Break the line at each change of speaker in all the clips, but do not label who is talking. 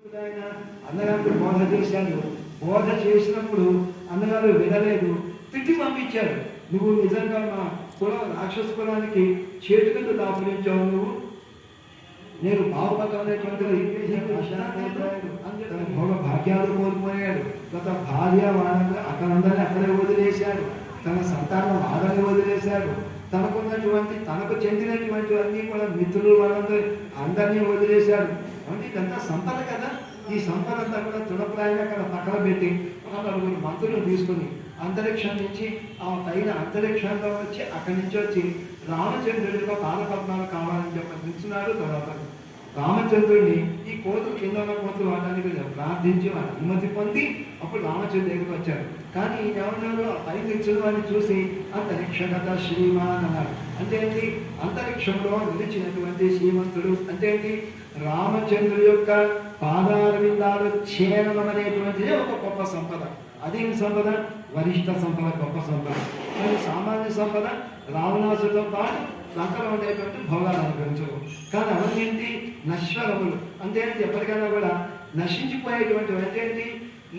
ఆయన అన్నగారికి బోధ చేశాడు. బోధ చేసినప్పుడు అన్నగారు వినలేదు, తిట్టి పంపించాడు. నువ్వు నిజంగా మా కులం రాక్షస కులానికి చేతుకట్టు దాపురించావు, నువ్వు నేను బాగుపడేటువంటి భోగ భాగ్యాలు కోల్పోయాడు. తన భార్య వాళ్ళని అక్కడందరినీ అక్కడే వదిలేశాడు. తన సంతానం వాళ్ళని వదిలేశాడు. తనకున్నటువంటి తనకు చెందినటువంటి అన్నీ కూడా మిత్రులు వాళ్ళందరూ అందరినీ వదిలేశాడు. అంటే ఇదంతా సంపద కదా. ఈ సంపద అంతా కూడా తృణప్రాయంగా అక్కడ పక్కన పెట్టి నలుగురు మంత్రులు తీసుకుని అంతరిక్షం నుంచి ఆ పైన అంతరిక్షంలో వచ్చి అక్కడి నుంచి వచ్చి రామచంద్రుడిగా పాలపద్మాలు కావాలని చెప్పి నిల్చున్నాడు. తర్వాత రామచంద్రుడిని ఈ కోతులు కింద ఉన్న కోతులు వాడడానికి ప్రార్థించి అనుమతి పొంది అప్పుడు రామచంద్రుడి దగ్గరికి వచ్చాడు. కానీ ఎవరు ఆ పై నిల్చున్న వాడిని చూసి అంతరిక్షగత శ్రీమాన్ అన్నారు. అంటే ఏంటి? అంతరిక్షంలో నిలిచినటువంటి శ్రీమంతుడు. అంటే ఏంటి? రామచంద్రుడి యొక్క పాదాల విందాలు చేరడం అనేటువంటిది ఒక గొప్ప సంపద. అదేం సంపద? వరిష్ట సంపద, గొప్ప సంపద. మరి సామాన్య సంపద రావణాసుడితో పాటు లంకలో ఉండేటువంటి భోగాలు అనుభవించవు. కానీ అవన్నీ నశ్వరములు. అంటే ఎప్పటికైనా కూడా నశించిపోయేటువంటి అంటే ఏంటి?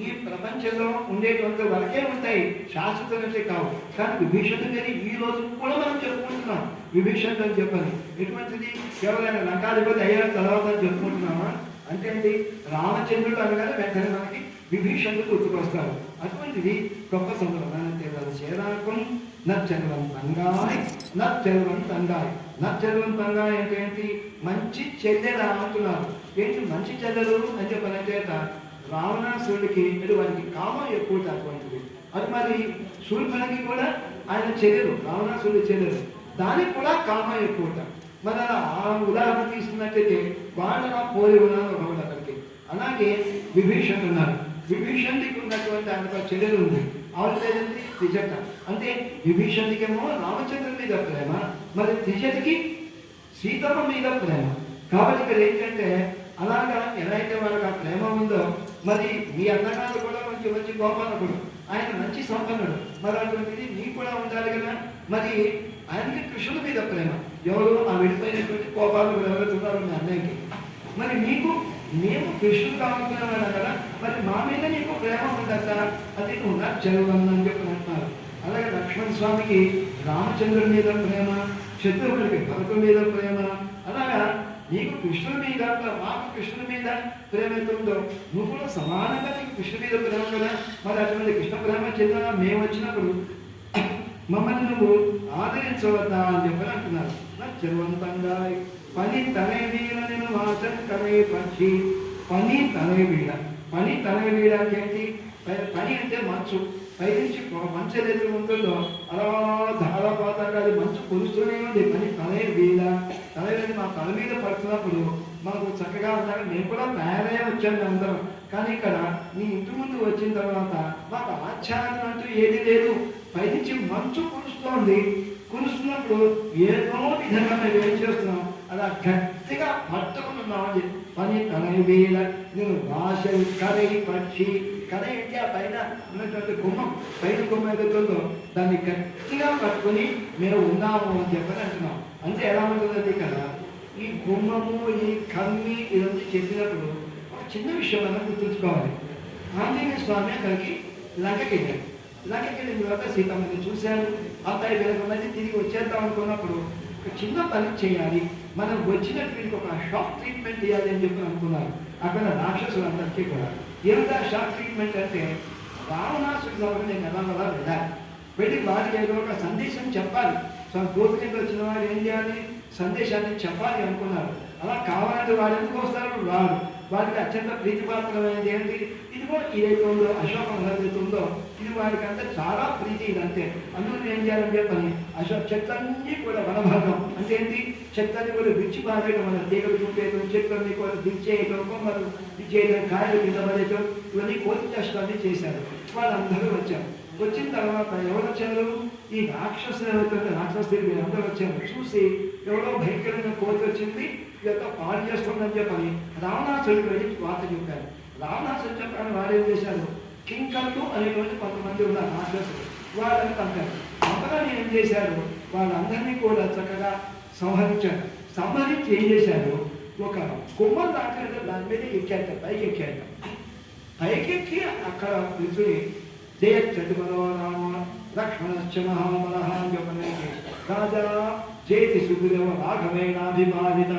ఈ ప్రపంచంలో ఉండేటువంటి వరకే ఉంటాయి, శాశ్వతమైనవి కావు. కానీ విభీషణుడు అని ఈ రోజు కూడా మనం చెప్పుకుంటున్నాం. విభీషణుడు అని చెప్పని ఎటువంటిది? కేవలం లంకాధిపతి అయ్యారు తర్వాత అని చెప్పుకుంటున్నామా? అంటే ఏంటి? రామచంద్రుడు అనగానే వెంటనే మనకి విభీషణుడు గుర్తుకొస్తారు. అటువంటిది గొప్ప సందర్భం. చేరాకం నచ్చరవంతంగాయ్ నచ్చరవంతంగాయ్ నచ్చరవంతంగాయ్ అంటే ఏంటి? మంచి చెల్లెలు అంటున్నారు. ఏంటి మంచి చెల్లెలు అని చెప్పనంటే రావణాసురుడికి వారికి కామం ఎక్కువ అటువంటిది. అది మరి సూర్యునికి కూడా ఆయన చెల్లెలు, రావణాసురుడి చెల్లెలు, దానికి కూడా కామం ఎక్కువ. మరి అలా ఆ ఉదాహరణ తీసుకున్నట్టయితే వాళ్ళు నా పోలి ఉన్నాను ఒకటి అక్కడికి. అలాగే విభీషణుడు ఉన్నారు. విభీషణుడికి ఉన్నటువంటి ఆయన చెల్లెలు ఉంది. ఆవిడ లేదండి త్రిజట. అంటే విభీషణుడికేమో రామచంద్రుడి మీద ప్రేమ, మరి త్రిజటికి సీతమ్మ మీద ప్రేమ. కాబట్టి ఇక్కడ ఏంటంటే అలాగా ఎలా అయితే వాళ్ళకి ఆ ప్రేమ ఉందో, మరి మీ అన్నగారు కూడా మంచి మంచి గోపాలకుడు, ఆయన మంచి సంపన్నుడు, మరి అటువంటిది నీకు కూడా ఉండాలి కదా. మరి ఆయనకి కృష్ణుడి మీద ప్రేమ. ఎవరు? ఆ విడిపోయినటువంటి గోపాలకుడు ఎవరుతున్నారు మీ అన్నయ్యకి. మరి నీకు మేము కృష్ణుడు కావాలనుకున్నాడు కదా, మరి మా మీద నీకు ప్రేమ ఉండదా? అది నువ్వు నాకు చదవని చెప్పి అంటున్నారు. అలాగే లక్ష్మణ స్వామికి రామచంద్రుడి మీద ప్రేమ, శత్రువుడికి భరతుడి మీద ప్రేమ. అలాగా నీకు కృష్ణుడి మీద, మాకు కృష్ణుడి మీద ప్రేమ ఎంత ఉందో నువ్వు కూడా సమానంగా నీకు కృష్ణుడి మీద ప్రేమ కదా. మరి అటువంటి కృష్ణ ప్రేమ చెందిన మేము వచ్చినప్పుడు మమ్మల్ని నువ్వు ఆదరించవద్దా అని చెప్పని అంటున్నారు. చెరువంతంగా పని తనే వీడ నేను వాచం కనే పక్షి. పని తనే వీడ, పని తనే వీడ అంటే ఏంటి? పని అంటే మంచు. పైనుంచి మంచు ఏదైతే ఉంటుందో అలా ధారాపాతంగా అది మంచు కురుస్తూనే ఉంది. పని తనే వీడ, తలవేది మా తల మీద పడుతున్నప్పుడు మనకు చక్కగా ఉన్నాడు. నేను కూడా తయారై వచ్చాను అందరం. కానీ ఇక్కడ నీ ఇంటి ముందు వచ్చిన తర్వాత మాకు ఆచ్ఛాదన అంటూ ఏది లేదు. పైనుంచి మంచు కురుస్తోంది. కురుస్తున్నప్పుడు ఏదో విధంగా మేము ఏం చేస్తున్నాం? అలా గట్టిగా పట్టుకున్నామని పని కనవేళ నేను భాష కరై పక్షి. కర ఏంటి? ఆ పైన ఉన్నటువంటి గుమ్మం, పైన గుమ్మ ఎదుగుతుందో దాన్ని గట్టిగా పట్టుకుని మేము ఉన్నాము అని చెప్పని అంటున్నాం. అంటే ఎలా ఉంటుందండి కదా? ఈ గుమ్మము, ఈ కమ్మి ఇదంతా చెప్పినప్పుడు ఒక చిన్న విషయం మనం గుర్తుంచుకోవాలి. ఆంజనేయ స్వామి అక్కడికి లంకకి వెళ్ళాడు. లంకకి వెళ్ళిన తర్వాత సీతమ్మని చూశారు. అబ్బాయి వెనకమని తిరిగి వచ్చేద్దాం అనుకున్నప్పుడు ఒక చిన్న పని చేయాలి, మనం వచ్చినటువంటి ఒక షాక్ ట్రీట్మెంట్ చేయాలి అని చెప్పి అనుకున్నారు. అక్కడ రాక్షసులందరికీ కూడా ఏమిటా షాక్ ట్రీట్మెంట్ అంటే రావణాసుడి దగ్గర నేను ఎలా వెళ్ళాలి, వెళ్ళి వారికి ఏదో ఒక సందేశం చెప్పాలి. దూత కింద వచ్చిన వాడు ఏం చేయాలి? సందేశాన్ని చెప్పాలి అనుకున్నారు. అలా కావాలంటే వాడు ఎందుకు వస్తారు? వాడు వాడికి అత్యంత ప్రీతిపాత్రమైనది ఏంటి? ఇదిగో ఏదైతే ఉందో అశోకం ఏదైతే ఉందో ఇది వాడికి అంతా చాలా ప్రీతి. ఇదంతే. అందులో ఏం చేయాలని చెప్పని అశోక చెట్లన్నీ కూడా వనభాగం అంటే ఏంటి? చెట్లన్నీ కూడా విచ్చి బాధేయడం, మన తీగలు చూపేయడం, చెట్లన్నీ కూడా దించేయడం, కొమ్మలు దించేయడం, కాయలు కింద పడేయడం, ఇవన్నీ కోతి కష్టాన్ని చేశారు. వాళ్ళందరూ వచ్చారు. వచ్చిన తర్వాత ఎవరు వచ్చారు? ఈ రాక్షసులు ఏమవుతుంది? రాక్షసులు వీళ్ళందరూ వచ్చారు. చూసి ఎవరో భయంకరంగా కోతి వచ్చింది, ఇదంతా పాడు చేస్తుందని చెప్పని రావణాసుడికి వెళ్ళి వార్త చెప్పారు. రావణాసుడు చెప్పాను వారు ఏం చేశారు? కింకర్లు అనేటువంటి కొంతమంది ఉన్నారు రాక్షసులు, వాళ్ళని పంపారు. పంపగానే ఏం చేశారు? వాళ్ళందరినీ కూడా చక్కగా సంహరించారు. సంహరించి ఏం చేశారు? ఒక కొమ్మలు దాకా దాని మీద ఎక్కాట, పైకి ఎక్కాట. పైకెక్కి అక్కడ కూర్చుని జయత్రతిమలో రామ లక్ష్మణశ్చ మహామనః అని చెప్పని రాజా చేతి సుగ్రీవ రాఘవేణాభిమానిత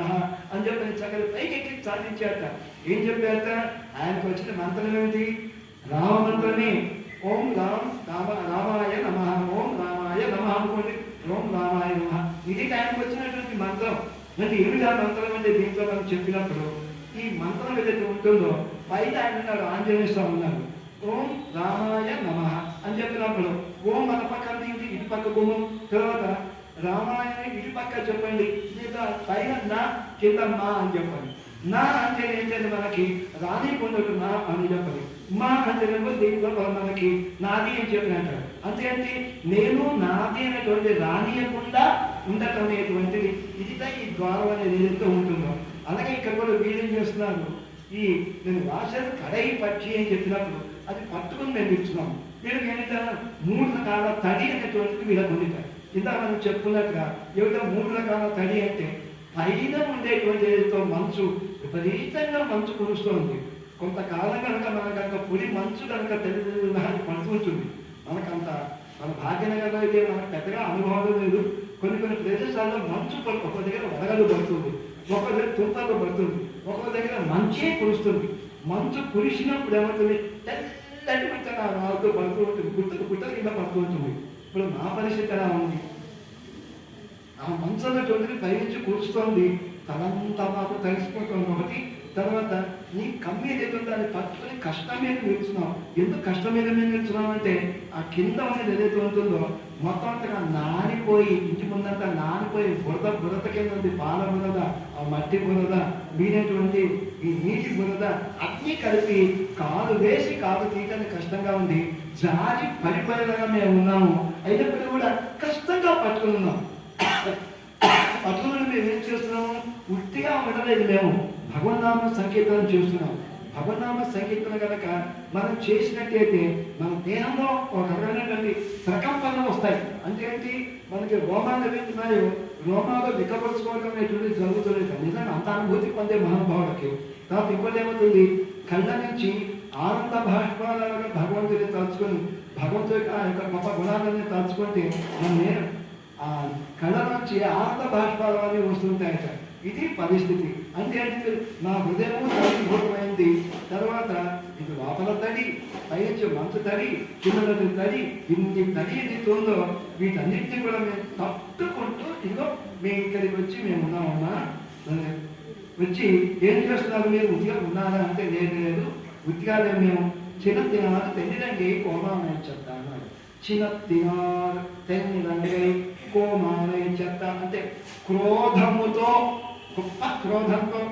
అని చెప్పని చక్కని పైకెక్కి సాధించాట. ఏం చెప్పారట? ఆయనకు వచ్చిన మంత్రం ఏమిటి? రామ మంత్రమే. ఓం రామాయ నమ, ఓం రామాయ నమ అనుకోండి. ఓం రామాయ నమ, ఇది ఆయనకు వచ్చినటువంటి మంత్రం. అంటే ఏమిటా మంత్రం అంటే దీంట్లో మనం చెప్పినప్పుడు ఈ మంత్రం ఏదైతే ఉంటుందో పైన ఆయన ఉన్నారు, ఆంజనేయ స్వామి ఉన్నారు. ఓం రామాయ నమ అని చెప్పినప్పుడు ఓం మన పక్క ఇటు పక్క గుమ్మం, తర్వాత రామాయ ఇటు పక్క చెప్పండి, మిగతా పైన నా కింద మా అని చెప్పండి. నా అంటే ఏంటంటే మనకి రాణి పొందడు నా అని చెప్పండి. మా అంటే దీంట్లో మనకి నాది అని చెప్పినట్టు. అంతేంటి నేను నాది అనేటువంటి రానియకుండా ఉండటం అనేటువంటిది ఇది ఈ ద్వారం అనేది ఏదైతే ఉంటుందో. అలాగే ఇక్కడ కూడా వీళ్ళేం చేస్తున్నారు, ఈ నేను రాశాను కడై పక్షి అని చెప్పినప్పుడు అది పట్టుకుని మేము ఇస్తున్నాము. వీళ్ళకి ఏంటంటే 3 రకాల తడి అనేటువంటిది వీళ్ళకి ఉండితారు. ఇందాక మనం చెప్పుకున్నట్టుగా ఏమిటో 3 రకాల తడి అంటే పైన ఉండేటువంటి ఏదైతే మంచు విపరీతంగా మంచు కురుస్తోంది. కొంతకాలం కనుక మనకు పొడి మంచు కనుక పడుతుంటుంది. మనకంత మన భాగ్యనగర్లో అయితే మనకు పెద్దగా అనుభవం లేదు. కొన్ని ప్రదేశాల్లో మంచు ఒక దగ్గర వడగలు పడుతుంది, ఒక దగ్గర తుంపలు పడుతుంది, ఒక దగ్గర మంచే కురుస్తుంది. మంచు కురిసినప్పుడు ఏమవుతుంది, తెల్లటి మంట వాళ్ళతో పడుతూ ఉంటుంది, గుట్టలు కింద పడుతూ ఉంటుంది. ఇప్పుడు నా పరిస్థితి ఎలా ఉంది, ఆ మంచంలో పైనుంచి కూర్చుతోంది, తలంతా మాకు తడిసిపోతుంది. ఒకటి తర్వాత నీ కమ్మి ఏదైతే దాన్ని పట్టుకొని కష్టం మీద నిలుచున్నాం. ఎందుకు కష్టం మీద నిలుచున్నాం అంటే ఆ కింద అనేది ఏదైతే ఉంటుందో మొత్తం అంతగా నానిపోయి ఇంటి ముందంతా నానిపోయి బురద కింద ఉంది. పాల బురద, ఆ మట్టి బురద, మీనటువంటి ఈ నీటి బురద అన్నీ కలిపి కాలు వేసి కాలు తీయడానికి కష్టంగా ఉంది. జారి పడిపోయేలాగా మేము ఉన్నాము. అయినప్పటికీ కూడా కష్టంగా పట్టుకున్నాం. పట్టుకుని మేము ఏం చేస్తున్నాము, ఉట్టిగా ఉండలేదు, మేము భగవన్నామ సంకీర్తనం చేస్తున్నాం. భగవన్నామ సంకీర్తన కనుక మనం చేసినట్టయితే మన దేహంలో ఒక రకమైనటువంటి ప్రకంపనలు వస్తాయి. అంటే ఏంటి, మనకి రోమాలు ఏవైతున్నాయో రోమాలు వికపరుచుకోవడం అనేటువంటిది జరుగుతుంది. నిజంగా అంత అనుభూతి పొందే మహానుభావులకి. తర్వాత ఇంకోటి ఏమవుతుంది, కళ్ళ నుంచి ఆనంద భాష్పాలుగా భగవంతుని తలుచుకొని భగవంతుడి ఆ యొక్క గొప్ప గుణాలని తలుచుకుంటే మన ఆ కళ్ళ నుంచి ఆనంద భాష్పాలు అనేవి వస్తుంటాయట. ఇది పరిస్థితి. అంటే నా హృదయము తడిభూతమైంది. తర్వాత ఇది లోపల తడి, పైనుంచి మంచు తడి, కింద తడి, ఇన్ని తడి ఏదైతే ఉందో వీటన్నిటిని కూడా మేము తట్టుకుంటూ ఇదిగో మేము ఇక్కడికి వచ్చి మేము ఉన్నామన్నా. వచ్చి ఏం చేస్తున్నారు, మీరు ఉద్యోగం ఉన్నారా అంటే లేదు ఉద్యోగాలే మేము చిన్న తినాలి తెన్నిరంగి కోమాలని చెప్తా అన్నారు. చిన్న తినాలి తెన్నిరంగి కోమాలని చెప్తా అంటే క్రోధముతో, గొప్ప క్రోధంతో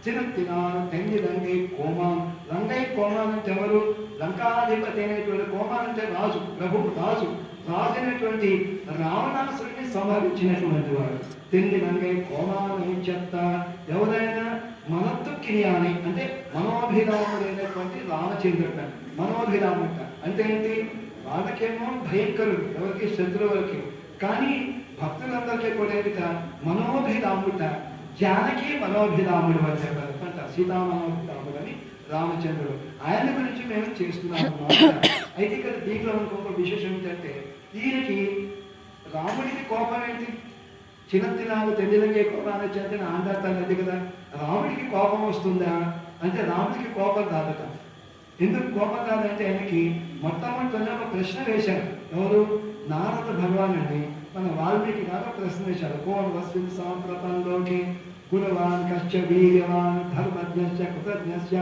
చిన్న తినాలి తెన్నిరంగి కోమాన్. రంగై కోమాన్ అంటే ఎవరు, లంకాధిపతి అనేటువంటి కోమాన్ అంటే రాజు, ప్రభువు రాజు అనేటువంటి రావణాసురుడిని సంహరించినటువంటి వాడు. తెండి రంగై కోమాని చెత్త. ఎవరైనా మనత్తుకిని అంటే మనోభిరాముడైనటువంటి రామచంద్రుడు. మనోభిరాముట అంటే ఏంటి, వాళ్ళకేమో భయంకరుడు, ఎవరికి శత్రువులకి. కానీ భక్తులందరికీ కూడా మనోభిరాముట, జానకి మనోభిరాముడు అని చెప్పారు అంట. సీతామనోభిరాముడు అని రామచంద్రుడు, ఆయన గురించి మేము చేస్తున్నాము అన్నమాట. అయితే ఇక్కడ దీంట్లో ఇంకొక విశేషం ఏంటంటే, ఈయనకి రాముడికి కోపం ఏంటి, చిన్న తినాలు తెల్లిలంగే కోపాన్ని చేత ఆండాలి కదా. రాముడికి కోపం వస్తుందా అంటే రాముడికి కోపం రాదట. ఎందుకు కోపం రాదంటే ఆయనకి మొట్టమొదటి ఒక ప్రశ్న వేశారు. ఎవరు, నారద భగవాన్ అండి. మన వాల్మీకి కాక ప్రశ్న వేశారు. కోన్ వస్మిన్ సాంప్రతంలోకి గుణవాన్ కశ్చ వీర్యవాన్ ధర్మజ్ఞశ్చ కృతజ్ఞశ్చ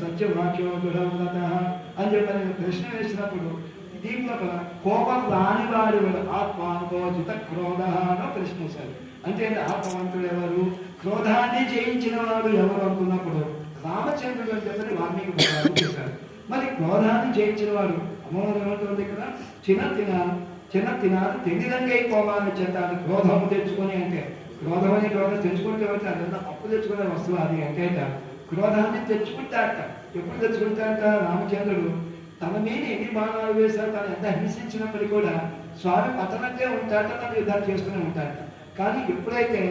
సత్యవాక్యో దృఢవ్రత అని చెప్పని ప్రశ్న వేసినప్పుడు దీంట్లో కోపం రానివాడు ఆత్మాంకోజిత క్రోధ అని ప్రశ్నించారు. అంటే ఆత్మవంతుడు ఎవరు, క్రోధాన్ని జయించిన వాడు ఎవరు అనుకున్నప్పుడు రామచంద్రుడు అని చెప్పని వాల్మీకి భగవాన్ చెప్పారు. మరి క్రోధాన్ని జయించిన వాడు అమ్మవారు ఏమంటుంది ఇక్కడ, చిన్న తినాలు తెండిరంగై కోమాన్ని చెందాలి. క్రోధము తెచ్చుకొని అంటే క్రోధం అనే క్రోధం తెచ్చుకుంటే వచ్చి అదంతా అప్పు తెచ్చుకునే వస్తువు అది అంటే క్రోధాన్ని తెచ్చుకుంటాట. ఎప్పుడు తెచ్చుకుంటాట, రామచంద్రుడు తన మీద ఎన్ని బాణాలు వేశారు, తను ఎంత హింసించినప్పటికీ కూడా స్వామి పతనట్టే ఉంటాట, తను యుద్ధాలు చేస్తూనే ఉంటాట. కానీ ఎప్పుడైతే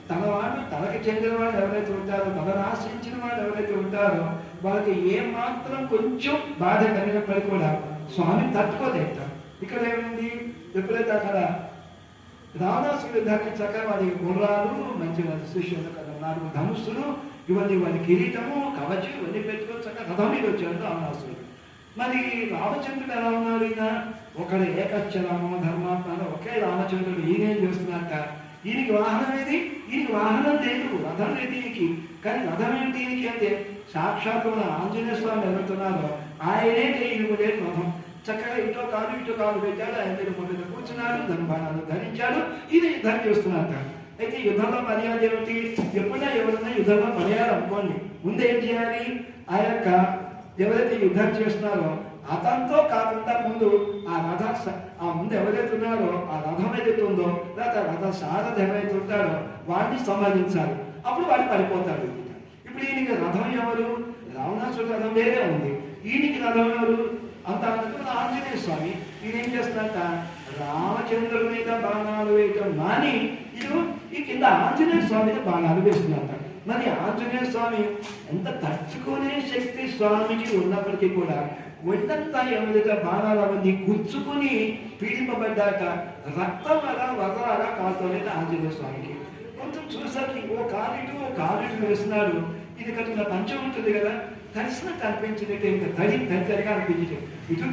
తన వాళ్ళు తనకి చెందిన వాళ్ళు ఎవరైతే ఉంటారో, తనను ఆశ్రయించిన వాళ్ళు ఎవరైతే ఉంటారో వాళ్ళకి ఏమాత్రం కొంచెం బాధ కలిగినప్పటికీ కూడా స్వామి తట్టుకోలేట. ఇక్కడ ఏమైంది, ఎప్పుడైతే అక్కడ రావణాసుడు యుద్ధానికి చక్కగా వాడి గుర్రాలు, మంచి శిష్యులు కదా 4 ధనుస్సులు, ఇవన్నీ వాడి కిరీటము, కవచం ఇవన్నీ పెట్టుకొని చక్కగా రథం మీద వచ్చాడు రావణాసుడు. మరి రామచంద్రుడు ఎలా ఉన్నాడు? ఈయన ఒకడు ఏకచ్చరామో ధర్మాత్మ, ఒకే రామచంద్రుడు. ఈయనేం చేస్తున్నట్ట, ఈయనకి వాహనం ఏది? ఈయనకి వాహనం లేదు, రథం లేదు ఈయనకి. కానీ రథం ఏంటి ఈయనకి అంటే సాక్షాత్తు మన ఆంజనేయ స్వామి ఎవరుతున్నారో ఆయనే ఈయనకు లేదు రథం. చక్కగా ఇటో కాలు పెట్టాడు, ఆయన మీద కూర్చున్నాడు, ధనుబాణాలు ధరించాడు, ఈయన యుద్ధం చేస్తున్నట్ట. అయితే యుద్ధంలో మర్యాద ఏమిటి? ఎప్పుడైనా ఎవరైనా యుద్ధంలో పడేయాలి అనుకోండి, ముందు ఏం చేయాలి? ఆ యొక్క ఎవరైతే యుద్ధం చేస్తున్నారో అతనితో కాకుండా ముందు ఆ ముందు ఎవరైతే ఉన్నారో ఆ రథం ఏదైతే ఉందో, లేదా రథ సారథి ఎవరైతే ఉంటాడో వాడిని సంబంధించాలి. అప్పుడు వాడు పడిపోతాడు. ఇప్పుడు ఈయనకి రథం ఎవరు? రావణాసుడు రథం వేరే ఉంది. ఈయనకి రథం ఎవరు? అంత ఆంజనేయ స్వామి. ఈయన ఏం చేస్తున్నట్ట, రామచంద్రుడి మీద బాణాలు వేయటం మాని ఈ కింద ఆంజనేయ స్వామి మీద బాణాలు వేస్తున్నట్ట. మరి ఆంజనేయ స్వామి ఎంత తట్టుకునే శక్తి స్వామికి ఉన్నప్పటికీ కూడా ఒళ్ళంతా ఎవరైతే బాణాలు అవన్నీ గుచ్చుకుని పీడింపబడ్డాక రక్తం అలా వదలాగా కాలుతోలేదు ఆంజనేయ స్వామికి. కొంచెం చూసరికి ఓ కాలిటు వేస్తున్నాడు. ఇది కట్టిన పంచం ఉంటుంది కదా, తడిసినట్టు అనిపించినట్టు ఇంకా తడిగా అనిపించింది. ఇటు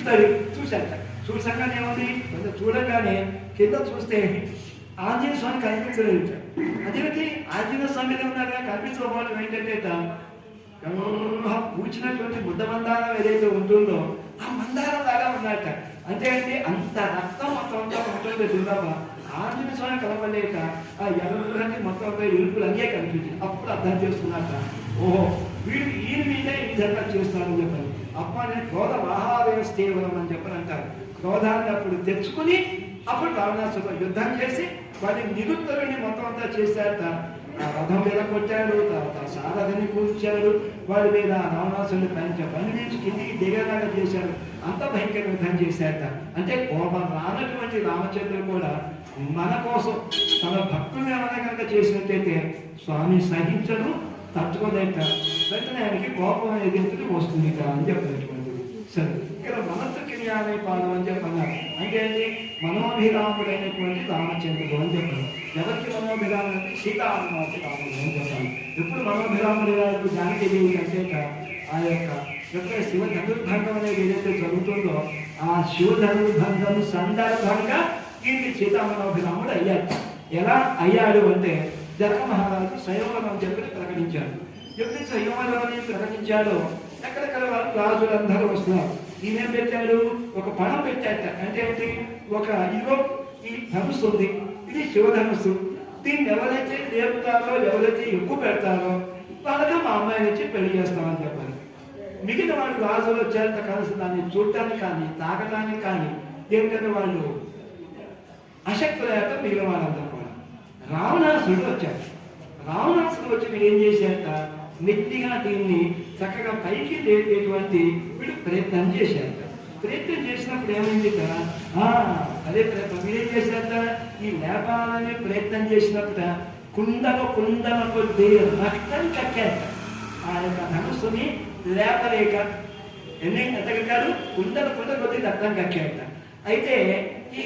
తడి చూసాకనే ఉంది. కొంచెం చూడగానే కింద చూస్తే ఆంజనేయ స్వామి కనిపించలేదు. అదేమిటి ఆంజనేయ స్వామి ఉన్నారుగా కనిపించకపోవడం ఏంటంటే పూచినటువంటి బుద్ధ మందారం ఏదైతే ఉంటుందో ఆ మందారం లాగా ఉన్నట్ట. అంటే అంత రక్తం మొత్తం ఉంటుంది చూడమ్మా. ఆంజనేయ స్వామి కనపడలేక ఆ ఎర్రని మొత్తం ఎరుపులు అన్నీ కనిపించింది. అప్పుడు అర్థం చేసుకున్నాక ఓహో ఈయన మీదే ఈ విధంగా చేస్తానని చెప్పాను. అప్పుడు క్రోధ వాహావేస్తేవరం అని చెప్పని అంటారు. క్రోధాన్ని అప్పుడు తెచ్చుకుని అప్పుడు రావణాసుడు యుద్ధం చేసి వాడిని నిరుత్తరుని మొత్తం అంతా చేశారట. ఆ రథం మీద కొట్టాడు, తర్వాత సారథిని కూర్చాడు, వాడి మీద రావణాసుడిని బండి నుంచి కిందికి దిగేలాగా చేశాడు. అంత భయంకర యుద్ధం చేశారట. అంటే కోపం రానటువంటి రామచంద్రుడు కూడా మన కోసం తన భక్తుల్ని ఏమైనా కనుక చేసినట్టయితే స్వామి సహించడు, తట్టుకోలేక వెంటనే ఆయనకి కోపం అనేది వస్తుంది అని చెప్పినటువంటిది. సరే, ఇక్కడ మనస్సుకి జ్ఞానే పాదం అని చెప్పన్నారు. అంటే ఏంటి? మనోభిరాముడైనటువంటి రామచంద్రుడు అని చెప్పారు. ఎవరికి మనోభిరాముడు అంటే సీతారామకి రాముడు అని చెప్పారు. ఎప్పుడు మనోభిరాముడు జానకి దేవి అంటే ఆ యొక్క ఎప్పుడైతే శివ ధనుర్భంగం అనేది ఏదైతే జరుగుతుందో ఆ శివ ధనుర్భంగం సందర్భంగా ఈయనకి సీతామనోభిరాముడు అయ్యాడు. ఎలా అయ్యాడు అంటే జనక మహారాజు సంయమనం అని చెప్పి ప్రకటించాడు. ఎప్పుడైతే సంయమనం అని ప్రకటించాడో ఎక్కడెక్కడ వాళ్ళు రాజులందరూ వస్తున్నారు. ఈయనేం పెట్టాడు? ఒక పణం పెట్టాట. అంటే ఏంటి? ఒక ఇదిగో ఈ ధనుస్సు ఉంది, ఇది శివధనుస్సు. దీన్ని ఎవరైతే లేపుతారో, ఎవరైతే ఎక్కువ పెడతారో వాళ్ళకి మా అమ్మాయి నుంచి పెళ్లి చేస్తామని చెప్పారు. మిగిలిన వాళ్ళు రాజులు వచ్చేంత కలిసి దాన్ని చూడటానికి కానీ తాగటానికి కానీ ఏమిటంటే వాళ్ళు అశక్తులేక మిగిలిన వాళ్ళందరూ కూడా. రావణాసుడు వచ్చాడు. రావణాసుడు వచ్చి మీరు ఏం చేశారట, మెల్లిగా దీన్ని చక్కగా పైకి లేపేటువంటి వీడు ప్రయత్నం చేశారట. ప్రయత్నం చేసినప్పుడు ఏమైంది కదా, అదే ప్రయత్నం మీరేం చేశారట, ఈ లేపాలని ప్రయత్నం చేసినప్పుడు కుండల కొద్ది రక్తం కక్కారట. ఆ యొక్క ధనుస్సుని లేపలేక ఎంత కక్కారు? కుండల కొద్ది రక్తం కక్కారట. అయితే ఈ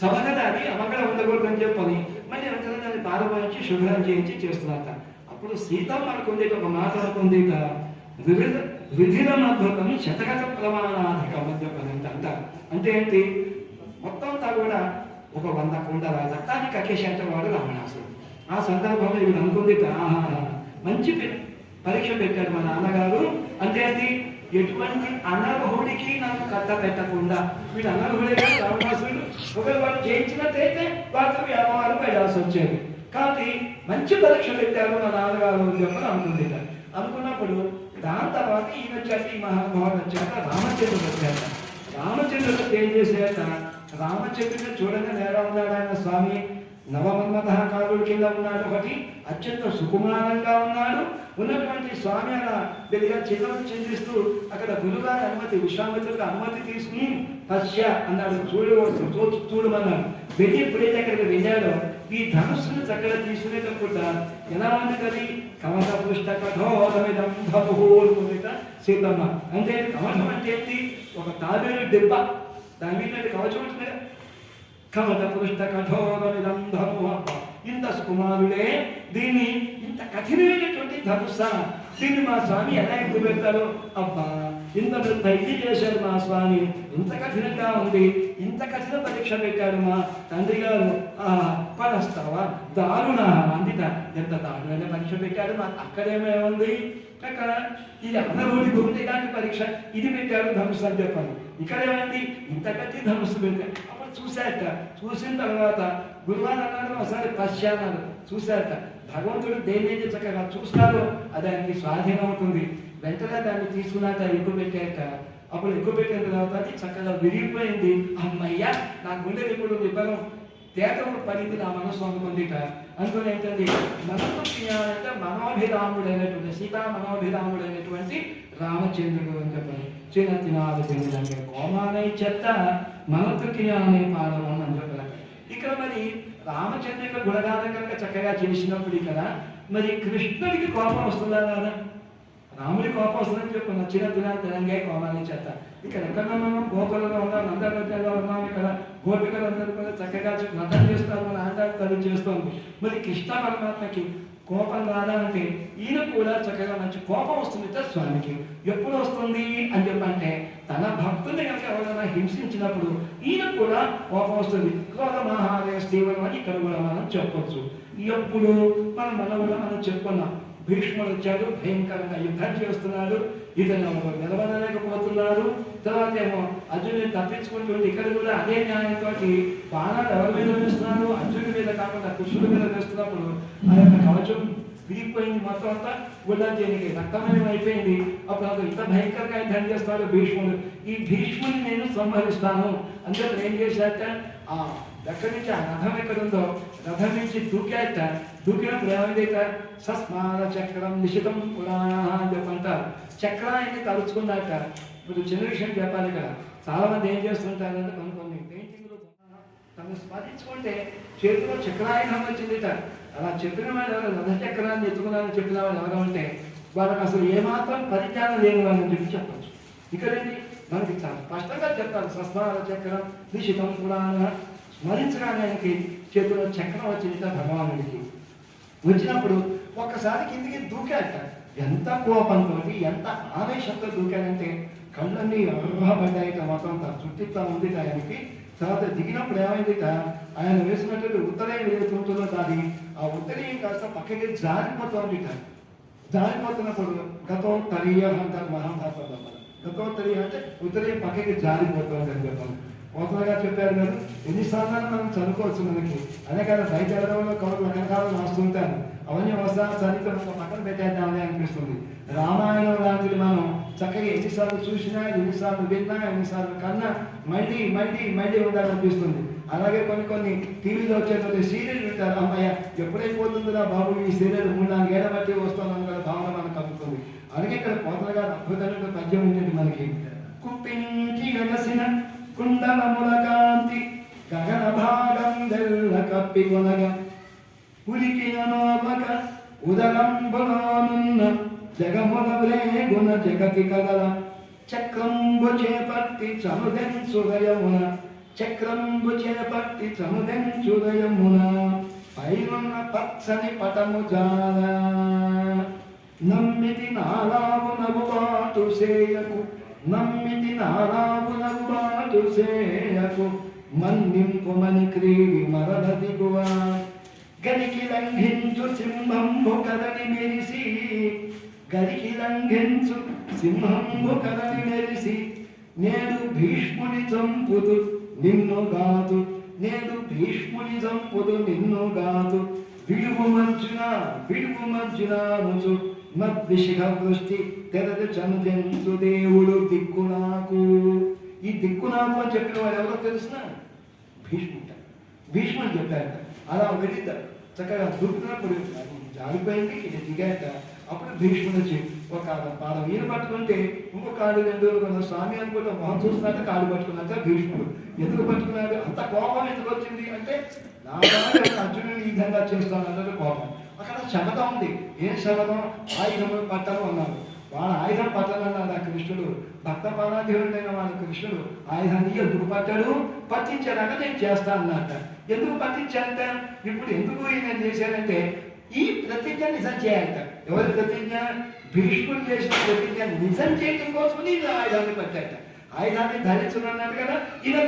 సభగదాన్ని అమగడ ఉండకూడదని చెప్పని మళ్ళీ వెంటనే దాన్ని పారబోయించి శుభ్రం చేయించి చేస్తున్నట. అప్పుడు సీతమ్మ అనుకుంది ఒక మాట అనుకుంది, విధిరమద్భుతం శతగత ప్రమాణాధికం అని చెప్పని అంటారు. అంటే ఏంటి? మొత్తం అంతా కూడా ఒక 100 కుండల రక్తాన్ని కక్కేసేంత వాడు రావణాసుడు. ఆ సందర్భంలో వీడు అనుకుంది, మంచి పరీక్ష పెట్టాడు మా నాన్నగారు. అంటే ఏంటి? ఎటువంటి అనర్హుడికి నాకు కట్ట పెట్టకుండా వీడు అనర్హుడిగా రావణాసుడు ఒకవేళ వాడు చేయించినట్టయితే వాటితో వ్యవహారం పడాల్సి వచ్చేది. కాబట్టి మంచి పరీక్ష పెట్టారు మా నాన్నగారు అని చెప్పని అనుకుంది. అనుకున్నప్పుడు దాని తర్వాత ఈయన వచ్చాక ఈ మహానుభావుడు వచ్చాక రామచంద్రుడు వచ్చాక రామచంద్రుడు ఏం చేశాక రామచంద్రుడు చూడగా నేరా ఉన్నాడు ఆయన స్వామి. నవమన్మథకారుడు కింద ఉన్నాడు. ఒకటి అత్యంత సుకుమారంగా ఉన్నాడు. ఉన్నటువంటి స్వామి అలా పెద్దగా చిన్నవి చిందిస్తూ అక్కడ గురుగారి అనుమతి, విశ్వామిత్రుడికి అనుమతి తీసుకుని పశ్య అన్నాడు. చూడమన్నాడు. వెళ్ళి ఎప్పుడైతే అక్కడికి వెళ్ళాడో ఈ ధనుస్సును చక్కగా తీసుకునేటప్పుడు ఎలా ఉంటుంది? కమల పుష్ట కఠోరమిదం ధముహూర్ముదిత సీతమ్మ అంటే కమలం అంటే ఏంటి? ఒక తాబేలు దెబ్బ, దాని మీద కవచం ఉంటుంది కదా. కమల పుష్ట కఠోరమిదం ధము, ఇంత సుకుమారులే దీన్ని ఇంత కఠినమైనటువంటి ధనుస్స, దీన్ని మా స్వామి ఎలా ఎక్కువ పెడతారో, అబ్బా ఇంత పెద్ద ఇది చేశారు మా స్వామి, ఇంత కఠినంగా ఉంది, ఇంత కఠిన పరీక్ష పెట్టాడు మా తండ్రి గారు, పరస్తావా దారుణ అందిట, ఎంత దారుణమైన పరీక్ష పెట్టాడు మా. అక్కడేమేముంది? అక్కడ ఇది అన్నరోడి గురించి ఇలాంటి పరీక్ష ఇది పెట్టాడు ధనుస్సు అని చెప్పాను. ఇక్కడేమైంది? ఇంత కఠిన ధనుస్సు పెట్టాడు. అప్పుడు చూశాట, చూసిన తర్వాత గురువారు అన్నాడు, ఒకసారి పశ్చాన్నాడు, చూశాట భగవంతుడు దేన్ని చక్కగా చూస్తారో అది ఆయనకి స్వాధీనం అవుతుంది. వెంటనే దాన్ని తీసుకున్నాక ఎక్కువ పెట్టాక, అప్పుడు ఎక్కువ పెట్టిన తర్వాత అది చక్కగా విరిగిపోయింది. అమ్మయ్యా నా గుండె ఇప్పుడు విఫలం తేటలు పడింది నా మనస్సు అనుకుందిట. అనుకుని ఏంటండి, మనసు అంటే మనోభిరాముడైనటువంటి సీతా మనోభిరాముడైనటువంటి రామచంద్రుడు అని చెప్పని చిన్న తినాలి చెందిన కోమానై చెత్త మనతృకియానే పాడవం అని చెప్పారు. ఇక్కడ మరి రామచంద్రుల గుణగానం కనుక చక్కగా చేసినప్పుడు ఇక్కడ మరి కృష్ణుడికి కోపం వస్తుందా కదా? రాముడి కోపం వస్తుందని చెప్పి నచ్చిన దినా తెలంగాణ కోమాన్ని చేత. ఇక్కడ ఎక్కడ మనం గోకులలో ఉన్నాం, నందగోపాలలో ఉన్నాం, ఇక్కడ గోపికలందరూ కూడా చక్కగా వ్రతం చేస్తాం, మన ఆండాలు తల్లి చేస్తుంది. మరి కృష్ణ పరమాత్మకి కోపం రాదా అంటే ఈయన కూడా చక్కగా మంచి కోపం వస్తుంది స్వామికి. ఎప్పుడు వస్తుంది అని చెప్పంటే తన భక్తుల్ని కనుక ఎవరైనా హింసించినప్పుడు ఈయన కూడా కోపం వస్తుంది. క్రోధ మహాలయ స్థీవరం అని ఇక్కడ కూడా మనం చెప్పొచ్చు. ఎప్పుడు మనం కూడా మనం చెప్పుకున్నాం. భీష్ముడు వచ్చాడు, భయంకరంగా యుద్ధం చేస్తున్నాడు, ఇతను నిలబడలేకపోతున్నాడు. తర్వాత ఏమో అర్జునుని తప్పించుకుంటుంది. ఇక్కడ కూడా అదే న్యాయంతో బాణాలు ఎవరి మీద వేస్తున్నాడు? అర్జునుడి మీద కాకుండా కృష్ణుడి మీద వేస్తున్నప్పుడు ఆ యొక్క కవచం విరిగిపోయింది, మొత్తం అంతా గుళ్ళకి రక్తమయం అయిపోయింది. అప్పుడు అతను ఇంత భయంకరంగా యుద్ధం చేస్తాడు భీష్ముడు. ఈ భీష్ముడిని నేను సంహరిస్తాను అందుకని ఏం చేశాక ఎక్కడి నుంచి ఆ రథం ఎక్కడుందో రథం నుంచి దూకాట. దూకినప్పుడు ఏమైందట? సస్మార చక్రం నిశితం పురాణ అని చెప్పంటారు. చక్రాన్ని తలుచుకున్నాక. ఇప్పుడు చిన్న విషయం చెప్పాలి కదా, చాలా మంది ఏం చేస్తుంటారంటే కొన్ని పెయింటింగ్లు తను స్మరించుకుంటే చేతిలో చక్రాయుధం వచ్చిందిట. అలా చెప్పిన వాళ్ళు ఎవరు రథ చక్రాన్ని ఎత్తుకున్నారని చెప్పిన వాళ్ళు ఎవరు ఉంటే వాళ్ళకి అసలు ఏమాత్రం పరిజ్ఞానం లేని వాళ్ళని చెప్పి చెప్పచ్చు. ఇక్కడేంటి మనకి చాలా స్పష్టంగా చెప్తారు. సస్మార చక్రం నిశితం పురాణ స్మరించగానే ఆయనకి చేతిలో చక్రం వచ్చిందిట భగవానుడికి. వచ్చినప్పుడు ఒక్కసారి కిందికి దూకాట. ఎంత కోపంతో ఎంత ఆవేశంతో దూకాడంటే కళ్ళన్నీ ఎర్రబడ్డాయిట, మొత్తం చుట్టిస్తా ఉంది ఆయనకి. తర్వాత దిగినప్పుడు ఏమైందిట, ఆయన వేసినటువంటి ఉత్తరేయం ఏదైతుంటుందో దాని ఆ ఉత్తరేయం కాస్త పక్కకి జారిపోతుందిట. జారిపోతున్నప్పుడు గతోత్తరీయ అంటారు మహాభారతంలో. గతోత్తరీయ అంటే ఉత్తరేయం పక్కకి జారిపోతుంది అని చెప్పాలి. కోతలుగా చెప్పారు కదా, ఎన్నిసార్లు మనం చదువుకోవచ్చు. మనకి అనేక బయట ఎడవలో కవులు రకరకాలు రాస్తుంటారు. అవన్నీ వస్తాను చదివితే మనం పక్కన పెట్టేద్దామని అనిపిస్తుంది. రామాయణం లాంటిది మనం చక్కగా ఎన్నిసార్లు చూసినా, ఎన్నిసార్లు విన్నా, ఎన్నిసార్లు కన్నా మళ్ళీ మళ్ళీ మళ్ళీ ఉండాలనిపిస్తుంది. అలాగే కొన్ని టీవీలో వచ్చేటువంటి సీరియల్ వింటారు. అమ్మాయ ఎప్పుడైపోతుందిరా బాబు ఈ సీరియల్ 3-4 ఏళ్ళ బట్టి వస్తున్నాం కదా భావన మనకు కలుగుతుంది. అలాగే ఇక్కడ కోతలుగా అద్భుతమైన పద్యం ఉంటుంది మనకి. కుప్పించి గలసిన కుండలముల కాంతి గగన భాగం వెల్ల కప్పి కొనగ ఉలికిన నోమక ఉదరంబులోనున్న జగములే గుణ జగతి కదల చక్రంబు చేపట్టి చముదెంచుదయమున చక్రంబు చేపట్టి చముదెంచుదయమున పైనున్న పచ్చని పటము జాల నమ్మితి నాలావునవు బాటు సేయకు నమ్మితి నారావునకు బాటు సేయకు మన్నింపు మని క్రీడి మరల దిగువ గరికి లంఘించు సింహంబు కదని మెరిసి గరికి లంఘించు సింహంబు కదని మెరిసి నేడు భీష్ముని చంపుతు నిన్ను గాతు నేడు భీష్ముని చంపుతు నిన్ను గాతు విడుపు మర్జున రుచు మద్విషిక వృష్టి తెరదు చనుజంతు దేవుడు దిక్కు నాకు. ఈ దిక్కు నాకు అని చెప్పిన వాడు ఎవరో తెలుసిన భీష్ముడు చెప్పాక అలా వెళ్ళిద్దారు. చక్కగా దూకుతున్నప్పుడు జారిపోయింది, ఇది దిగాక అప్పుడు భీష్ముడు వచ్చి ఒక పాదం ఈయన పట్టుకుంటే ఇంకో కాడు రెండు రోజులు స్వామి అనుకుంటే మొహం చూస్తున్నట్టు కాడు పట్టుకున్నాక భీష్ముడు ఎందుకు పట్టుకున్నాడు? అంత కోపం ఎందుకు వచ్చింది అంటే నా అర్జునుడు ఈ విధంగా చేస్తాను అన్నది కోపం. అక్కడ శపథం ఉంది. ఏం శపథం? ఆయుధములు పట్టను అన్నారు. వాడు ఆయుధం పట్టాలన్నాడు ఆ కృష్ణుడు. భక్త పరాధీనుడైన వాడు కృష్ణుడు ఆయుధాన్ని ఎందుకు పట్టాడు? పట్టించాడాక నేను చేస్తాను అన్నట్ట. ఎందుకు పట్టించాలంట? ఇప్పుడు ఎందుకు ఈయన చేశాడంటే ఈ ప్రతిజ్ఞ నిజం చేయాలంట. ఎవరి ప్రతిజ్ఞ? భీష్ముడు చేసిన ప్రతిజ్ఞ నిజం చేయడం కోసం ఈయన ఆయుధాన్ని పట్టాట. ఆయుధాన్ని ధరించున్నాడు కదా, ఈయన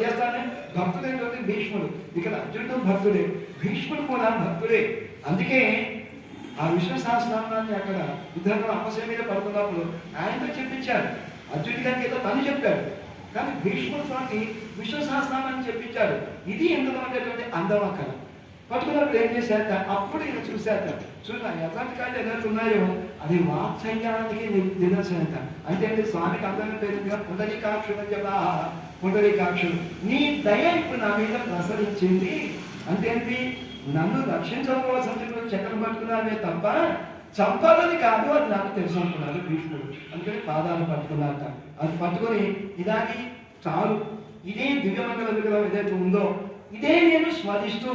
చేస్తానని భక్తుడైనటువంటి భీష్ముడు. ఇక్కడ అర్జునుడు భక్తుడే, భీష్ముడు కూడా భక్తుడే. అందుకే ఆ విష్ణు సహస్రనామాన్ని అక్కడ యుద్ధంలో అపశయ మీద పడుతున్నప్పుడు ఆయనతో చెప్పించాడు. అర్జునుడి గారికి ఏదో తను చెప్పాడు, కానీ భీష్ముడు స్వామి విష్ణు సహస్రనామాన్ని చెప్పించాడు. ఇది ఎందుకు అనేటువంటి అందం అక్కడ పట్టుకున్నప్పుడు ఏం చేశాక అప్పుడు ఈయన చూశాక చూడ ఎలాంటి కాళ్ళు ఏదైతే ఉన్నాయో అది వాత్సల్యానికి నిదర్శనంట. అంటే స్వామికి అందరం పేరుగా పుండరీకాక్షుడు అని చెప్పా. పుండరీకాక్షుడు నీ దయ ఇప్పుడు నా మీద ప్రసరించింది అంటే నన్ను రక్షించడం కోసం చక్రం పట్టుకున్నానే తప్ప చంపాలని కాదు, అది నాకు తెలుసు అనుకున్నాడు భీష్ముడు. అందుకని పాదాలు పట్టుకున్నాక అది పట్టుకొని ఇదాని చాలు, ఇదే దివ్యమంగళ విగ్రహం ఏదైతే ఉందో ఇదే నేను స్మరిస్తూ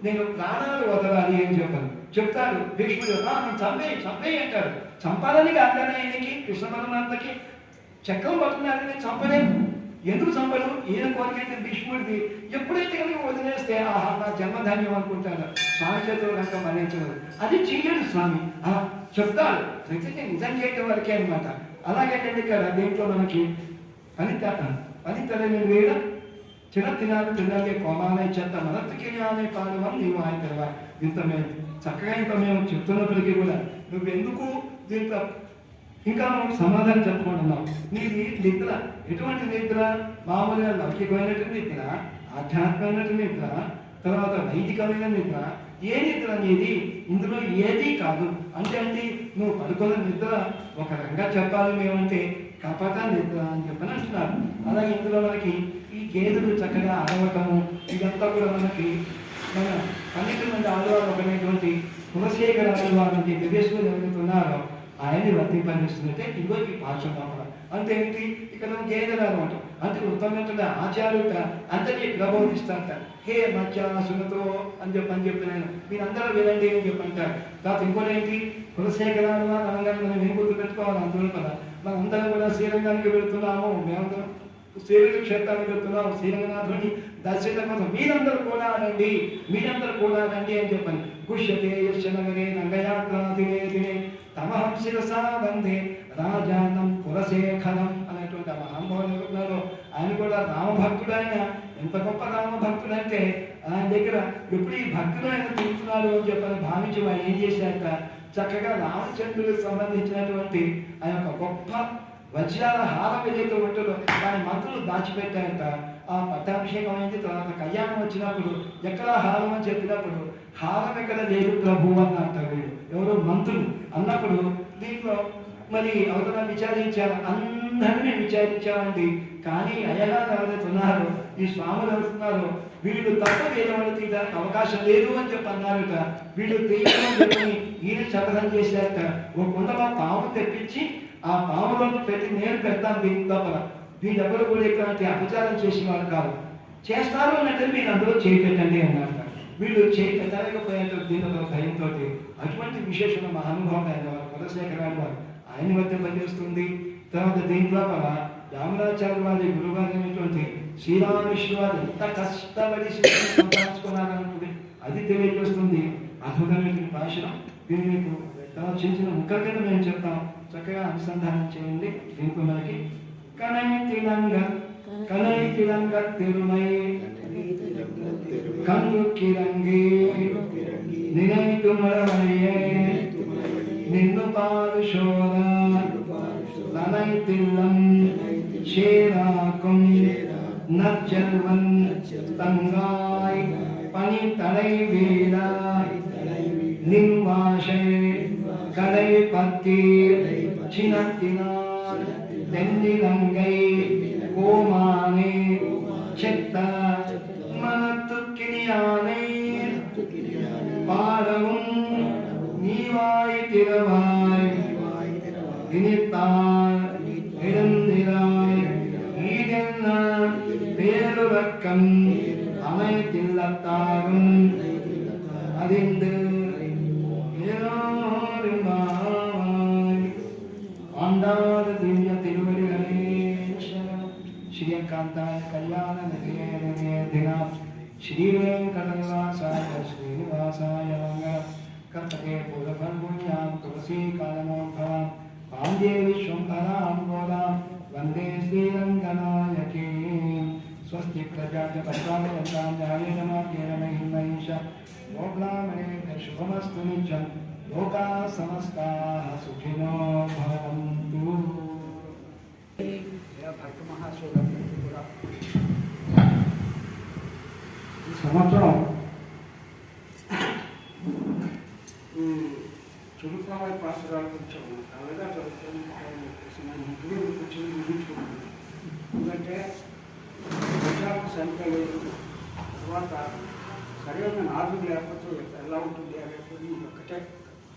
నేను ప్రాణాలు వదలాలి అని చెప్తాడు భీష్ముడు. నేను చంపేయి అంటాడు. చంపాలని కాదు కానీ ఆయనకి కృష్ణ పరమాత్మకి చక్రం పట్టుకున్నాడని నేను చంపలేను. ఎందుకు చంపడు? ఈయన కోరికైతే భీష్ముడిది. ఎప్పుడైతే కనుక వదిలేస్తే ఆహా నా జన్మధాన్యం అనుకుంటాడు. స్వామి చేతులు కనుక మరణించదు. అది చెయ్యడు స్వామి. చెప్తాడు ప్రతిజ్ఞ నిజం చేయడం వరకే అనమాట. అలాగే ఇక్కడ దీంట్లో మనకి పనితలని వేడ చిన్న తినాలి కోమాలే చెత్త మనత్తుకి అనే పాడమని నీవు ఆయన తెరవా. ఇంత మేము చక్కగా ఇంత మేము చెప్తున్నప్పటికీ కూడా నువ్వు ఎందుకు దీంట్లో ఇంకా నువ్వు సమాధానం చెప్పుకుంటున్నావు? నీది నిద్ర. ఎటువంటి నిద్ర? మామూలుగా లౌకికమైనటువంటి నిద్ర, ఆధ్యాత్మికమైనటువంటి నిద్ర, తర్వాత వైదికమైన నిద్ర. ఏ నిద్ర అనేది? ఇందులో ఏది కాదు. అంటే నువ్వు పడుకున్న నిద్ర ఒక రకంగా చెప్పాలి మేమంటే కపట నిద్ర అని చెప్పని అంటున్నారు. అలాగే ఇందులో మనకి ఈ గేదెలు చక్కగా అరవటము ఇదంతా కూడా మనకి మన 12 మంది ఆడవారు ఒకనేటువంటి కులశేఖర ఆడవారు అంటే దివ్యేశ్వరులు ఎవరైతే ఉన్నారో ఆయన్ని వర్తింపజేస్తుందంటే ఇదిగో ఈ పార్శ్వనామం. అంటే ఏంటి? ఇక్కడ గేదెలు అనమాట. అంటే ఉత్తమైనటువంటి ఆచార్యుట అందరినీ ప్రబోధిస్తాంట. హే మధ్యాసులతో అని చెప్పి నేను మీరందరూ వినండి అని చెప్పంటారు. తర్వాత ఇంకోటి ఏంటి? కులశేఖరాలు అనగానే మనం ఏం గుర్తు పెట్టుకోవాలి? అందులో కదా మనందరం కూడా శ్రీరంగానికి వెళుతున్నాము, మేమందరం శ్రీరంగ క్షేత్రానికి వెళ్తున్నాము, శ్రీరంగనాథుని దర్శనం కోసం మీరందరూ కూడా రండి అని చెప్పండి. గుష్యతే యశనగరే రంగయాత్రాదినే దినే తమహం శిరసా వందే రాజానం కులశేఖరం అనేటువంటి ఆ మహానుభావులు ఎవరున్నారో ఆయన కూడా రామభక్తుడు. ఆయన ఎంత గొప్ప రామభక్తుడు అంటే ఆయన దగ్గర ఎప్పుడు ఈ భక్తులు ఆయన తిరుగుతున్నారు అని చెప్పని భావించి ఆయన ఏం చేశాక చక్కగా రామచంద్రుడికి సంబంధించినటువంటి ఆ యొక్క గొప్ప వజ్రాల హారం ఏదైతే ఉంటుందో దాని మంత్రులు దాచిపెట్టాయంట. ఆ పట్టాభిషేకం అయింది. తర్వాత కళ్యాణం వచ్చినప్పుడు ఎక్కడ హారం అని చెప్పినప్పుడు హారం ఎక్కడ లేదు ప్రభు అని అంటారు వీళ్ళు. ఎవరో మంత్రులు అన్నప్పుడు దీంట్లో మరి అవతల విచారించారు, అందరినీ విచారించామండి. కానీ అయ్యగారు ఎవరైతే ఉన్నారో ఈ స్వాములు ఎవరుతున్నారో వీళ్ళు తప్ప వేరే వాళ్ళు తీయడానికి అవకాశం లేదు అని చెప్పి అన్నారుట. వీళ్ళు తీయని ఈయన శపథం చేశాక ఒక కుండలో పాము తెప్పించి ఆ పాములను పెట్టి నేను పెడతాను దీని లోపల. వీళ్ళెవరు కూడా ఇట్లాంటి అపచారం చేసిన వాళ్ళు కాదు, చేస్తారు అన్నట్టు మీరు అందులో చేయి పెట్టండి అన్నారు. వీళ్ళు చేయి పెట్టలేకపోయారు దీనిలో భయంతో. అటువంటి విశేషణ మహానుభావుడు ఆయన వారు కులశేఖరాలు వారు ఆయన మధ్య పనిచేస్తుంది. తర్వాత దీంట్లో రామరాచార్య వారి గురువారైనటువంటి శ్రీరామకృష్ణ వారు ఎంత కష్టపడి సంపాదించుకున్నారనుకుంది అది తెలియజేస్తుంది. అద్భుతమైన భాషను దీన్ని మీకు చిన్న చిన్న ముక్కల కింద మేము చెప్తాం, చక్కగా అనుసంధానం చేయండి. దీంట్లో మనకి కనై తిరంగ తిరుమై కందు కిరంగి నినైతు మరవయ్యే నిన్ను పాలు శోర ననై తిల్లం చేరాకుం నచ్చల్వన్ తంగాయ్ పని తడై వేళ నిన్వాషే கடை பத்தி சினத்தினால் தென்னிலங்கை கோமானே செத்த மனத்துக்கினியானே பாடவும் நீவாய் திறவாய் இனித்தார் எழுந்திராய் ஈதெல்லாம் பேருறக்கம் அமைத்தில்லத்தாரும் அறிந்து ஆண்டாத திவ்ய திருவடிகளே ஸ்ரீகாந்தாய கல்யாண நிதினா श्रीवेंकटनिवासाय श्रीनिवासाय मंगलम् कर्तके पूर्वफल्गुण्यां तुलसी कालमोद्भवां पाण्डे विश्वम्भरां गोदां वन्दे श्रीरङ्गनायकीं स्वस्ति प्रजापतिं न्यायेन मार्गेण महीं महिषा गोब्राह्मणेभ्यः शुभमस्तु नित्यं लोकाः समस्ताः सुखिनो भवन्तु। సంవత్సరం చురుకాయ పాత్రలు కొంచెం అలాగా ముగించుకున్నాను. ఎందుకంటే ప్రజలకు సంఖ్య లేదు, తర్వాత సరైన నాలుగు లేకపోతే ఎలా ఉంటుంది అనేది ఒక్కటే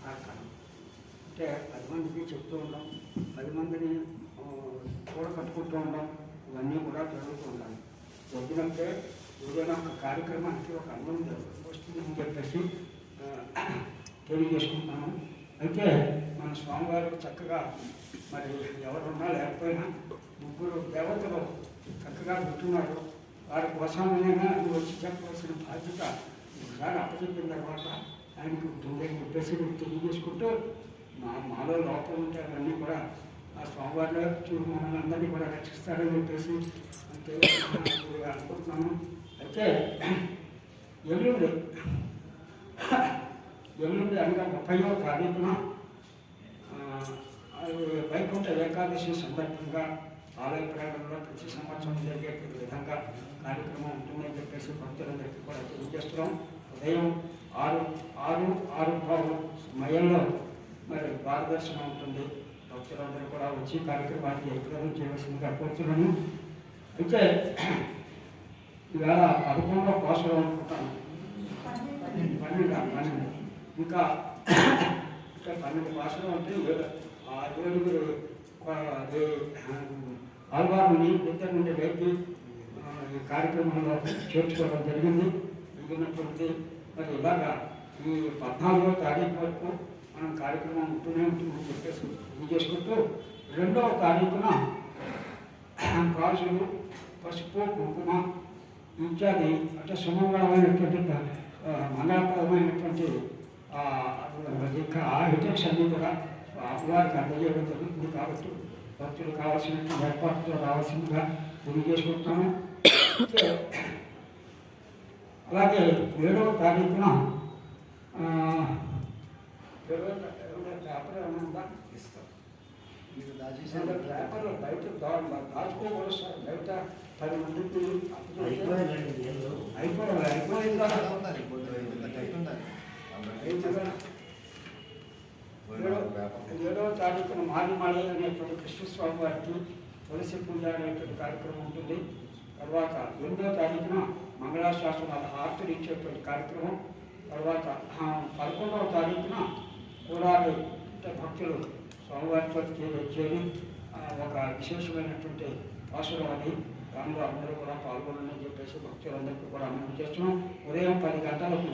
కారణం. అంటే 10 మందికి చెప్తూ ఉన్నాం, 10 మందిని కూడా కట్టుకుంటూ ఉన్నాం, ఇవన్నీ కూడా జరుగుతూ ఉండాలి. జరిగినంటే ఏదైనా ఒక కార్యక్రమానికి ఒక అందం వస్తుందని చెప్పేసి తెలియజేసుకుంటున్నాను. అయితే మన స్వామివారు చక్కగా మరి ఎవరున్నా లేకపోయినా 3 దేవతలు చక్కగా పెట్టున్నారు. వారి కోసమైనా అది వచ్చి చెప్పవలసిన బాధ్యత ఒకసారి అప్పచెప్పిన తర్వాత ఆయనకు ఉంటుందని చెప్పేసి తెలియజేసుకుంటూ మాలో లోపల ఉంటే అవన్నీ కూడా ఆ స్వామివారిలో చూడు మనల్ని అందరినీ కూడా రక్షిస్తారని చెప్పేసి అనుకుంటున్నాను. అయితే ఎల్లుండి అనగా 30వ తారీఖున వైకుంఠ ఏకాదశి సందర్భంగా ఆలయ ప్రాంగణంలో ప్రతి సంవత్సరం జరిగే విధంగా కార్యక్రమం ఉంటుందని చెప్పేసి భక్తులందరికీ కూడా తెలియజేస్తున్నాం. ఉదయం 6:05 సమయంలో మరి మార్గదర్శనం ఉంటుంది. భక్తులందరూ కూడా వచ్చి కార్యక్రమానికి ఏకగ్రహం చేయవలసిందిగా కోరుతున్నాను. అయితే ఇవాళ 11వ పాసులు అనుకుంటాను, 12 ఇంకా 12 పాసులు అంటే 7 ఆల్వారుని ఇద్దరి నుండి వ్యక్తి ఈ కార్యక్రమంలో చేర్చుకోవడం జరిగింది. మిగిలినటువంటి మరి ఇలాగా ఈ 14వ తారీఖు వరకు మనం కార్యక్రమం ఉంటూనే ఉంటుందని చెప్పేసి చేసుకుంటూ 2వ తారీఖున కాసులు, పసుపు, కుంకుమ ఇత్యాది అంటే సుమంగళమైనటువంటి మంగళప్రదమైనటువంటి ఐటమ్స్ అన్నీ కూడా అమ్మవారికి అందజేయడం జరుగుతుంది. కాబట్టి భక్తులు కావాల్సినటువంటి ఏర్పాట్లు రావాల్సిందిగా తెలియజేసుకుంటున్నాను. అలాగే 7వ తారీఖున పేపర్ ఏమన్నా ఇస్తాం, పేపర్లో బయట దాచుకోకూడదు సార్. బయట 10 మందికి అయిపోయిందా? 7వ తారీఖున మాలిమాలి అనేటువంటి కృష్ణస్వామి వారికి తులసి పూజ అనేటువంటి కార్యక్రమం ఉంటుంది. తర్వాత 8వ తారీఖున మంగళాశాసనాల హారతులు ఇచ్చేటువంటి కార్యక్రమం. తర్వాత 11వ తారీఖున కూడాలి అంటే భక్తులు స్వామివారితో చేరి ఒక విశేషమైనటువంటి పాసురం అని దానిలో అందరూ కూడా పాల్గొనాలని చెప్పేసి భక్తులందరికీ కూడా మనం చేస్తున్నాం. ఉదయం 10 గంటలకు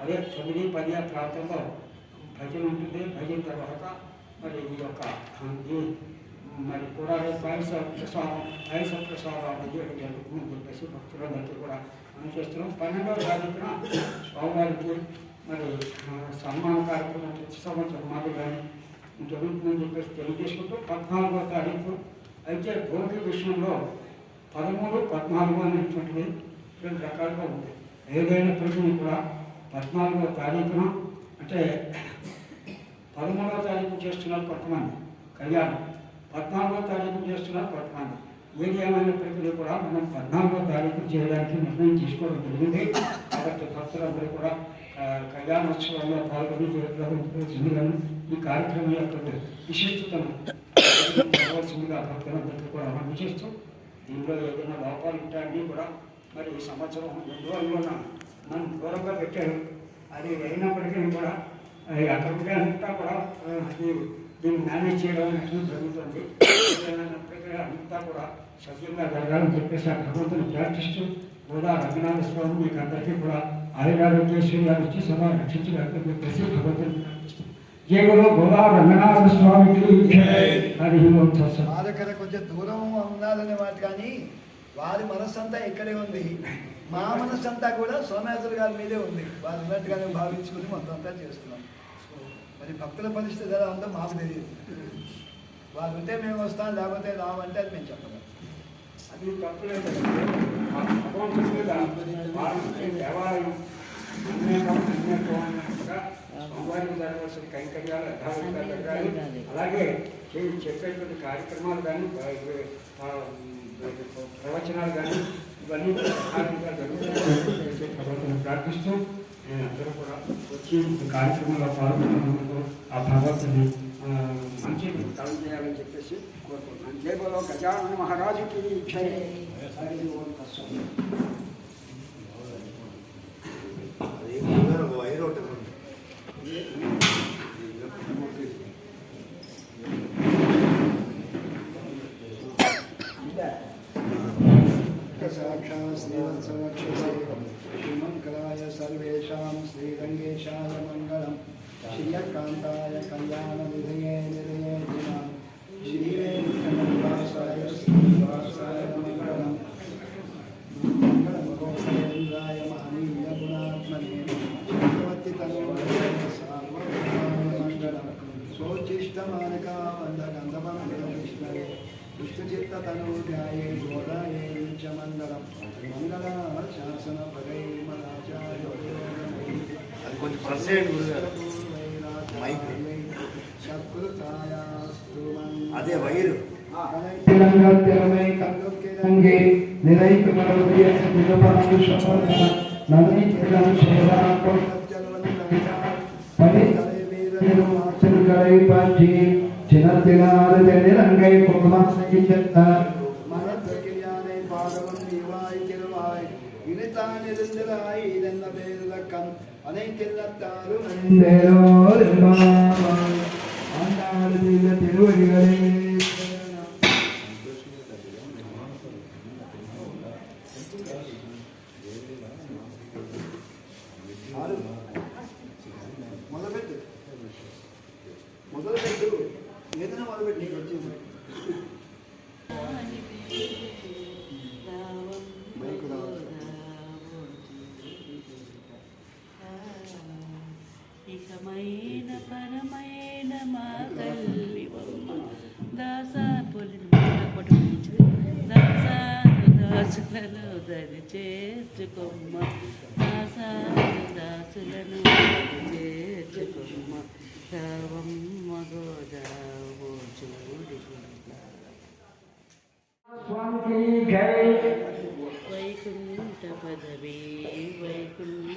అదే 9-10 ప్రాంతంలో భజన ఉంటుంది. భజన తర్వాత మరి ఈ యొక్క మరి కూడా పాయస ప్రసాదం అందజేయడం జరుగుతుందని చెప్పేసి భక్తులందరికీ కూడా మనం చేస్తున్నాం. 12వ తారీఖున స్వామివారికి మరి సన్మాన కార్యక్రమం ప్రతి సంవత్సరం మాదిరిగానే జరుగుతుందని చెప్పేసి తెలియజేసుకుంటూ 14వ తారీఖు అయితే భోగి విషయంలో 13, 14 అనేటువంటివి 2 రకాలుగా ఉంది. ఏదైనప్పటికీ కూడా 14వ తారీఖున అంటే 13వ తారీఖు చేస్తున్నారు కొంతమంది కళ్యాణం, 14వ తారీఖు చేస్తున్నారు కొంతమంది. ఏది ఏమైనప్పటికీ కూడా మనం 14వ తారీఖు చేయడానికి నిర్ణయం తీసుకోవడం జరిగింది. కాబట్టి భక్తులందరూ కూడా కళ్యాణోత్సవంలో పాల్గొని జయప్రదం ఈ కార్యక్రమం యొక్క విశిష్టతను కావాల్సిందిగా భక్తులందరికీ కూడా మనం చేస్తూ దీనిలో ఏదైనా లోపాలు ఉంటాయని కూడా మరి ఈ సంవత్సరం 2 రోజుల్లోన నన్ను దూరంగా పెట్టారు. అది అయినప్పటికీ కూడా
అక్కడ అంతా కూడా దీన్ని మేనేజ్ చేయడం అనేది జరుగుతుంది. అంతా కూడా సవ్యంగా జరగాలని చెప్పేసి ఆ భగవంతుని ప్రార్థిస్తూ గోదా రంగనాథ స్వామి మీకు అందరికీ కూడా ఆయురారోగ్యేశ్వర్యాలు ఇచ్చి సదా రక్షించగలని చెప్పేసి భగవంతుని ప్రార్థిస్తూ జయగురు గోదా రంగనాథ స్వామికి హరి ఓం తత్సత్.
మా దగ్గర కొంచెం దూరం ఉండాలనే మాట కానీ వారి మనస్సంతా ఇక్కడే ఉంది. మా మనస్సంతా కూడా సోమేశ్వర గారి మీదే ఉంది. వారు ఉన్నట్టుగానే భావించుకుని మొత్తం అంతా చేస్తున్నాం. మరి భక్తుల పరిస్థితి ఎలా ఉందో మాకు తెలియదు. వారు ఉంటే మేము వస్తాం, లేకపోతే రావంటే అది మేము చెప్పలేం.
అది తప్పలేదు. భగవంతుడి మీద దేవాలయం సోమవారం జరగవలసిన కైంకర్యాలు యథావిధిగా జరగాలి. అలాగే చెప్పేటువంటి కార్యక్రమాలు కానీ ప్రవచనాలు కానీ ఇవన్నీ యథావిధిగా జరుగుతాయి భగవంతుని ప్రార్థిస్తూ నేను అందరూ కూడా వచ్చి కార్యక్రమంలో పాల్గొన్నందుకు ఆ భగవంతుని మంచి కలం చేయాలని చెప్పేసి కోరుకుంటున్నాను. జై బోలో గజానన మహారాజుకి జై. హరి ఓం తత్సత్. సాక్షాత్ శ్రీవత్సవక్షసే శ్రీమంగళాయ సర్వేషాం శ్రీరంగేశాయ మంగళం శ్రీయకాంతాయ కళ్యాణ నిధయే నిధయేతినాం శ్రీవేంకటనివాసాయ శ్రీనివాసాయ మంగళం మంగళం గోపేంద్రాయ మహనీయ గుణాత్మనే భగవతి తనోజయ సార్వభౌమాయ మంగళం సోచిష్టమానకా వందగంధమంగళం విష్ణవే విష్ణుచిత్తతనూజాయే గోదాయే నిత్యమంగళం మంగళాశాసన పరైమరాచార్య
అది కొంచెం ప్రసేంట్ అదే వైరు
ചിനത്തിനാറുകൈ ഇതെന്ന പേരിലക്കം അനൈക്കില്ലത്താറും തിരുവഴികളെ మొదలుపెట్టు ఏదైనా మొదలుపెట్టి నీకు వచ్చింది
ఇకమైన పరమైన మా తల్లి దాస దాసులను దరి చేర్చుకొమ్మ దాసులను దరి చేర్చుకొమ్మ సర్వమ్మ గోదావో చూడి వైకుంఠ పదవీ వైకుంఠ